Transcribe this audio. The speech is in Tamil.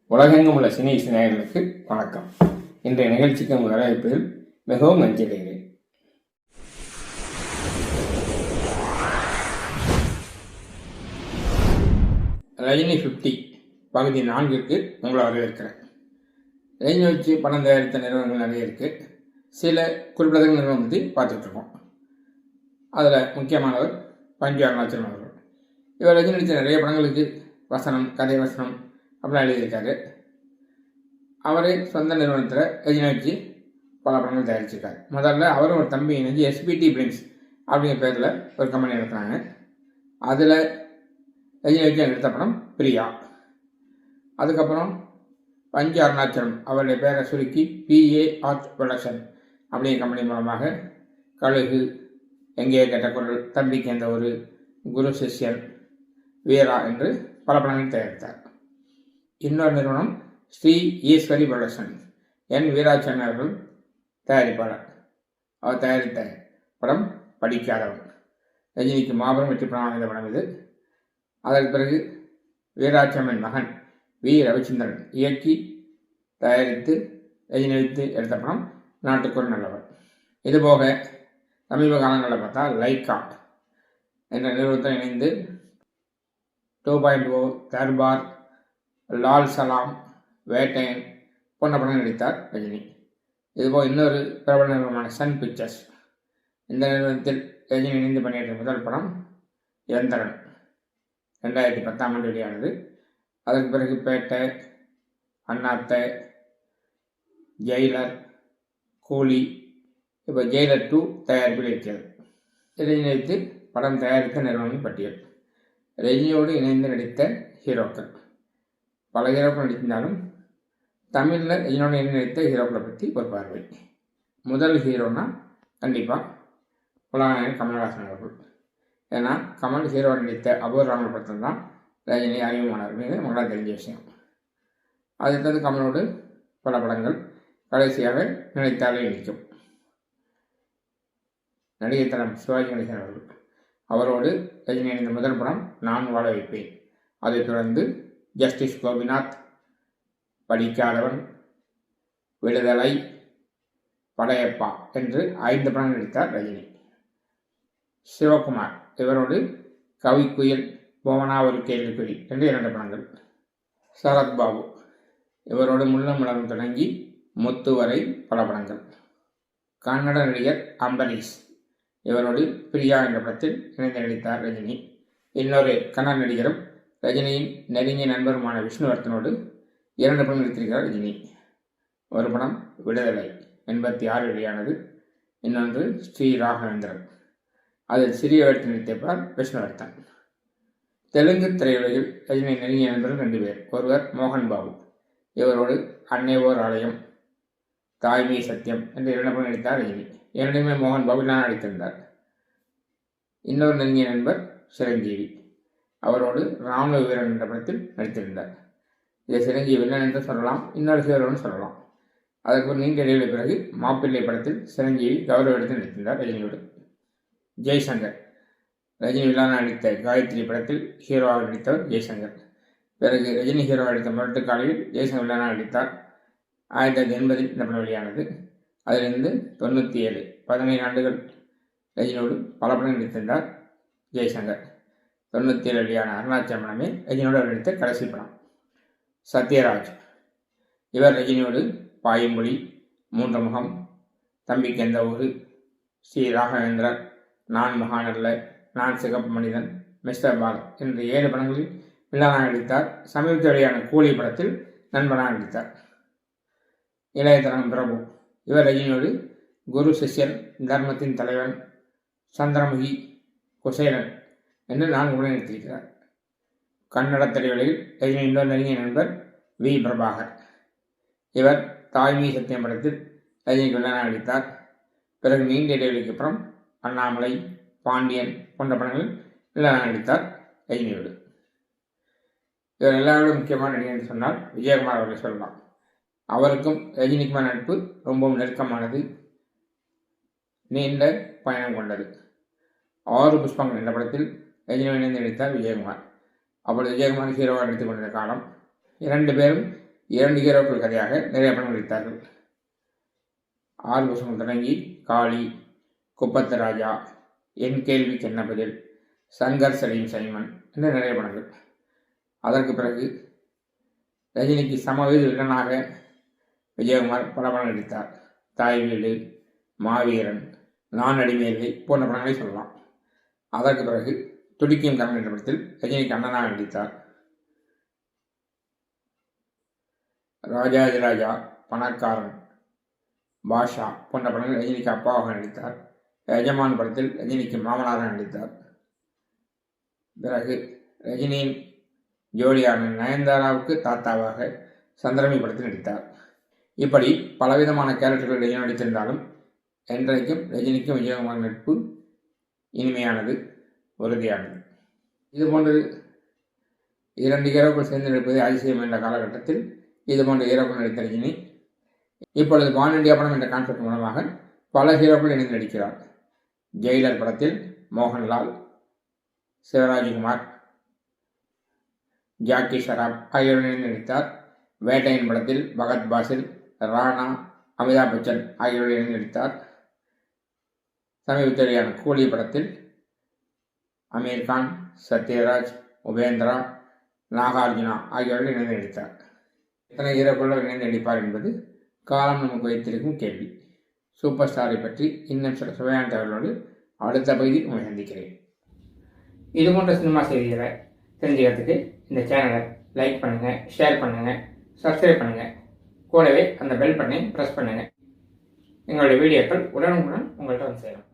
உலகெங்கும் உள்ள சினி நேயர்களுக்கு வணக்கம். இன்றைய நிகழ்ச்சிக்கு உங்கள் வரவேற்பதில் மிகவும் நன்றியடைகிறேன். ரஜினி 50 பகுதி 4க்கு உங்களை வரவேற்கிறேன். ரஜினி வச்சு படம் தயாரித்த நிறுவனங்கள் நிறைய இருக்குது. சில குறிப்பிடத்தக்க நிறுவனம் பற்றி பார்த்துட்ருக்கோம். அதில் முக்கியமானவர் பஞ்சு அருணாச்சலம் அவர்கள். இவர் ரஜினி நடித்த நிறைய படங்களுக்கு வசனம், கதை வசனம் அப்படிலாம் எழுதியிருக்காரு. அவரே சொந்த நிறுவனத்தில் ரஜினி வச்சு பல படங்கள் தயாரிச்சிருக்காரு. முதல்ல அவரும் ஒரு தம்பி இணைஞ்சு எஸ்பிடி பிலிம்ஸ் அப்படிங்கிற பேரில் ஒரு கம்பெனி நடத்துகிறாங்க. அதில் ரஜினி வச்சு எடுத்த படம் பிரியா. அதுக்கப்புறம் பஞ்சு அருணாச்சலம் அவருடைய பேரை சுருக்கி PA ஆர்ட் ப்ரொடக்ஷன் அப்படிங்கிற கம்பெனி மூலமாக கழுகு, எங்கே கேட்ட குரல், தம்பிக்கு எந்த ஒரு, குரு சிஷ்யன், வீரா என்று பல படங்கள் தயாரித்தார். இன்னொரு நிறுவனம் ஸ்ரீ ஈஸ்வரி ப்ரொடக்ஷன். என் வீராச்சன் அவர்கள் தயாரிப்பாளர். அவர் தயாரித்த படம் படிக்காதவன். ரஜினிக்கு மாபெரும் வெற்றி படம் வாய்ந்த படம் இது. அதற்கு பிறகு வீராச்சமன் மகன் வி ரவிச்சந்திரன் இயக்கி தயாரித்து ரஜினி வைத்து எடுத்த படம் நாட்டுக்கு ஒரு நல்லவர். இதுபோக சமீப காலங்களில் பார்த்தா லைக்கா என்ற நிறுவனத்தில் இணைந்து 2.0, தர்பார், லால் சலாம், வேட்டையன் போன்ற படம் நடித்தார் ரஜினி. இதுபோல் இன்னொரு பிரபல நிறுவனமான சன் பிக்சர்ஸ், இந்த நிறுவனத்தில் ரஜினி இணைந்து பணியாற்றிய முதல் படம் எந்திரன் 2010 வெளியானது. அதற்கு பிறகு பேட்டை, அண்ணாத்தை, ஜெயிலர், கூலி, இப்போ ஜெயிலர் 2 தயாரிப்பில் இருக்கிறது. ரஜினி வைத்து படம் தயாரித்த நிறுவனம் பட்டியல். ரஜினியோடு இணைந்து நடித்த ஹீரோக்கள் பல ஹீரோக்கள் நடித்திருந்தாலும் தமிழில் ரஜினியோடு இணைந்து நடித்த ஹீரோக்களை பற்றி ஒரு பார்வை. முதல் ஹீரோனா கண்டிப்பாக உலகநாயகன் கமல்ஹாசன் அவர்கள். ஏன்னா கமல் ஹீரோடு நடித்த அபூர்வமான படத்தில் தான் ரஜினி அறிமுகமானார். மிக மக்களாக தெரிஞ்ச விஷயம். அதை தந்து கமலோடு பல படங்கள் கடைசியாக நினைத்தாலே நிற்கும். நடிகர் தலம் சிவாஜி கணேசன் அவர்கள். அவரோடு ரஜினி இணைந்த முதல் படம் நான் வாழ வைப்பேன். அதைத் தொடர்ந்து ஜஸ்டிஸ் கோபிநாத், படிக்காதவன், விடுதலை, படையப்பா என்று 5 படங்கள் நடித்தார் ரஜினி. சிவகுமார் இவரோடு கவிக்குயில், போவனா ஒரு கேள்விக்குறி என்று 2 படங்கள். சரத்பாபு இவரோடு முள்ளும் மலரும் தொடங்கி முத்து வரை பல படங்கள். கன்னட நடிகர் அம்பரீஷ் இவரோடு பிரியா என்ற படத்தில் இணைந்து நடித்தார் ரஜினி. இன்னொரு கன்னட நடிகரும் ரஜினியின் நெருங்கிய நண்பருமான விஷ்ணுவர்த்தனோடு 2 படம் நடித்திருக்கிறார் ரஜினி. ஒரு படம் விடுதலை 86 வெளியானது. இன்னொன்று ஸ்ரீ ராகவேந்திரன், அதில் சிறிய வேடத்தில் நடித்திருப்பார் விஷ்ணுவர்த்தன். தெலுங்கு திரையுலகில் ரஜினி நெருங்கிய நண்பர்கள் 2 பேர். ஒருவர் மோகன் பாபு. இவரோடு அன்னை ஓர் ஆலயம், தாய்மை சத்தியம் என்று 2 படம் நடித்தார் ரஜினி. 2மே மோகன் பாபு தான் நடித்திருந்தார். இன்னொரு நெருங்கிய நண்பர் சிரஞ்சீவி. அவரோடு ராணுவ வீரன் என்ற படத்தில் நடித்திருந்தார். இதை சிரஞ்சீவி வில்லன் என்று சொல்லலாம், இன்னொரு ஹீரோன்னு சொல்லலாம். அதற்கு ஒரு நீண்ட இடைவெளி பிறகு மாப்பிள்ளை படத்தில் சிரஞ்சீவி கௌரவ இடத்தில் நடித்திருந்தார் ரஜினியோடு. ஜெய்சங்கர் ரஜினி வில்லனாக நடித்த காயத்ரி படத்தில் ஹீரோவாக நடித்தவர் ஜெய்சங்கர். பிறகு ரஜினி ஹீரோவாக நடித்த முரட்டு காலையில் ஜெய்சங்கர் வில்லனாக நடித்தார். 1980 இந்த படம் வெளியானது. அதிலிருந்து 97 17 ஆண்டுகள் ரஜினியோடு பல படம் நடித்திருந்தார் ஜெய்சங்கர். 97 வெளியான அருணாச்சலம் படமே ரஜினியோடு நடித்த கடைசி படம். சத்யராஜ் இவர் ரஜினியோடு பாயுமொழி, 3 முகம், தம்பிக்கு எந்த ஊரு, ஸ்ரீ ராகவேந்திரர், நான் மகானல்ல, நான் சிகப்பு மனிதன், மிஸ்டர் பால் என்ற 7 படங்களில் வில்லனாக நடித்தார். சமீபத்தில் வெளியான கூலி படத்தில் நண்பனாக நடித்தார். இளையதனம் பிரபு இவர் ரஜினியோடு குரு சிஷ்யன், தர்மத்தின் தலைவன், சந்திரமுகி, குசேலன் என்று 4 படம் நடித்திருக்கிறார். கன்னட திரையுலகில் ரஜினி இன்னொரு நெருங்கிய நண்பர் வி பிரபாகர். இவர் தாய்மை சத்தியம் படத்தில் ரஜினிக்கு வில்லனாக நடித்தார். பிறகு நீண்ட இடைவெளிக்கு அப்புறம் அண்ணாமலை, பாண்டியன் போன்ற படங்களில் வில்லனாக நடித்தார் ரஜினியோடு. இவர் எல்லாரோட முக்கியமான நடிகர் என்று சொன்னால் விஜயகுமார் அவர்களை சொல்லலாம். அவருக்கும் ரஜினிக்குமான நட்பு ரொம்பவும் நெருக்கமானது, நீண்ட பயணம் கொண்டது. 6 புஷ்பங்கள் என்ற படத்தில் ரஜினி இணைந்து நடித்தார் விஜயகுமார். அப்பொழுது விஜயகுமார் ஹீரோவாக நடித்துக் கொண்டிருந்த காலம். 2 பேரும் 2 ஹீரோக்கள் கதையாக நிறைய படம் நடித்தார்கள். 6 வருஷம் தொடங்கி காளி, குப்பத்து ராஜா, என் கேள்விக்கு என்ன பதில், சங்கர் சலீம் சைமன் என்ற நிறைய படங்கள். அதற்கு பிறகு ரஜினிக்கு சமவீத வில்லனாக விஜயகுமார் பல படம் நடித்தார். தாய் வீடு, மாவீரன், நான் அடிமையில்லை போன்ற படங்களை சொல்லலாம். அதற்கு பிறகு துடிக்கும் கரண் என்ற படத்தில் ரஜினிக்கு அண்ணனாக நடித்தார். ராஜாதிராஜா, பணக்காரன், பாஷா போன்ற படங்கள் ரஜினிக்கு அப்பாவாக நடித்தார். எஜமான் படத்தில் ரஜினிக்கு மாமனாராக நடித்தார். பிறகு ரஜினியின் ஜோடியான நயன்தாராவுக்கு தாத்தாவாக சந்திரமி படத்தில் நடித்தார். இப்படி பலவிதமான கேரக்டர்கள் ரஜினி நடித்திருந்தாலும் என்றைக்கும் ரஜினிக்கும் விஜயகுமார் நட்பு இனிமையானது, உறுதியானது. இதுபோன்று 2 ஹீரோக்கள் சேர்ந்து நடிப்பது அதிசயம் என்ற காலகட்டத்தில் இதுபோன்ற ஹீரோக்கள் நடித்த ரஜினி இப்பொழுது பான் இண்டியா படம் என்ற கான்செப்ட் மூலமாக பல ஹீரோக்கள் இணைந்து நடிக்கிறார். ஜெயிலர் படத்தில் மோகன்லால், சிவராஜ்குமார், ஜாக்கி ஷராப் ஆகியோருடன் இணைந்து நடித்தார். வேட்டையின் படத்தில் பகத் பாசில், ராணா, அமிதாப் பச்சன் ஆகியோருடன் இணைந்து நடித்தார். சமீபத்தில் வெளியான கூலி படத்தில் அமீர்கான், சத்யராஜ், உபேந்திரா, நாகார்ஜுனா ஆகியோருடன் இணைந்து நடித்தார். எத்தனை ஹீரோக்களுடன் இணைந்து நடிப்பார் என்பது காலம் நமக்கு வைத்திருக்கும் கேள்வி. சூப்பர் ஸ்டாரை பற்றி இன்னும் சில சுவையான தகவலோடு அடுத்த பகுதியில் உங்களை சந்திக்கிறேன். இதுபோன்ற சினிமா செய்திகளை தெரிஞ்சுக்கிறதுக்கு இந்த சேனலை லைக் பண்ணுங்கள், ஷேர் பண்ணுங்கள், சப்ஸ்கிரைப் பண்ணுங்கள். கூடவே அந்த பெல் பட்டனை ப்ரெஸ் பண்ணுங்கள். எங்களுடைய வீடியோக்கள் உடனுக்குடன் உங்கள்கிட்ட வந்து சேரும்.